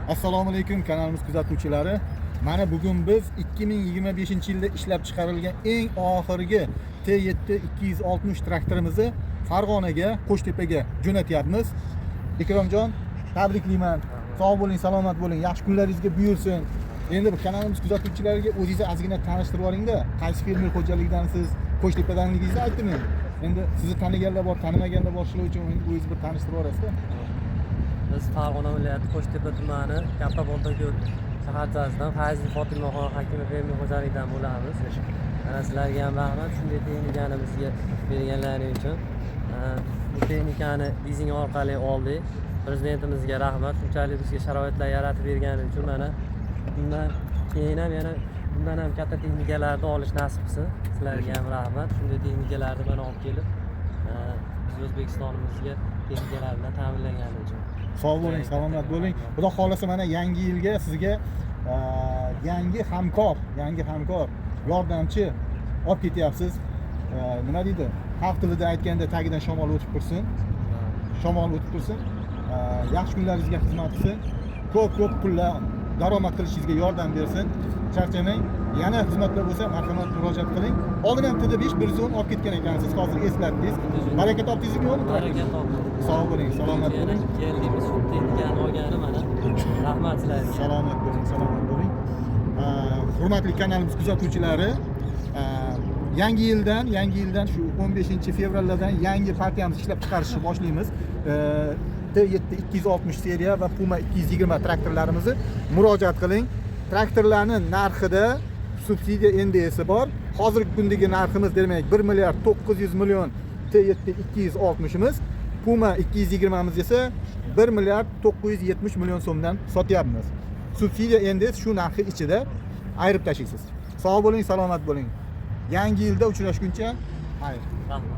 Assalomu alaykum kanalimiz kuzatuvchilari. Mana bugun biz 2025-yilda ishlab chiqarilgan eng oxirgi T7 260 traktorimizni Farg'onaga, Qo'shtepaga jo'natyapmiz. Ikromjon, tabriklayman. Sog' bo'ling, salomat bo'ling, yaxshi kunlaringizga buyursin. Endi bu kanalimiz kuzatuvchilariga o'zingizni ozgina tanishtirib oling-da. Qaysi fermer xo'jalikdansiz, Qo'shtepadanligingizni ayting. Endi sizni taniganlar bor, tanimaganlar bor, shuning uchun o'zingizni bir tanishtirib olasiz-da. Biz Farg'ona viloyati Qo'shtepa tumani Kapaboltako'l shaharchasidan Fayzli Fotimaxon Hakimov fermer xo'jaligidan bo'lamiz. Mana sizlarga ham rahmat shunday texnikamizga berganlaring uchun. Bu texnikani lizing orqali oldik. Prezidentimizga rahmat. Shunchalik bizga sharoitlar yaratib bergani uchun mana bundan keyin ham yana bundan ham katta texnikalarni olish nasib qilsin. Sizlarga ham rahmat. Shunday texnikalarni mana olib kelib biz O'zbekistonimizga texnikalar bilan ta'minlagani uchun. Sog' bo'ling, salomat bo'ling. Xudo xolasa mana yangi yilga sizga yangi hamkor, yordamchi olib ketyapsiz. Nima deydi? Xalq tilida aytganda tagidan shamol o'tib tursin. Yaxshi kunlaringizga xizmat qilsin. Ko'p pullar daromad qilishingizga yordam bersin. Charchamang. Yana xizmatlar bo'lsa, marhamat murojaat qiling. Oldin ham TD5 110 olib ketgan ekansiz, hozir eslatdingiz. Baraka topdingizmi yo'qmi? Baraka topdim. Sog' bo'ling, salomat bo'ling. Keldingiz, shu texnikani olgani mana. Rahmat sizlarga. Salomat bo'ling. Hurmatli kanalimiz kuzatuvchilari, yangi yildan shu 15-fevraldan yangi partiyamizni ishlab chiqarishni boshlaymiz. T7 260 seriya va Puma 220 traktorlarimizni murojaat qiling. Traktorlarning narxida subsidiya NDSi bor. Hozirgi kundagi narximiz demak 1 milliard 900 million T7 260imiz. Puma 220miz esa 1 milliard 970 million so'mdan sotyapmiz. Subsidiya NDS shu narxi ichida ayirib tashlaysiz. Sog' bo'ling, salomat bo'ling. Yangi yilda uchrashguncha, xayr. Rahmat.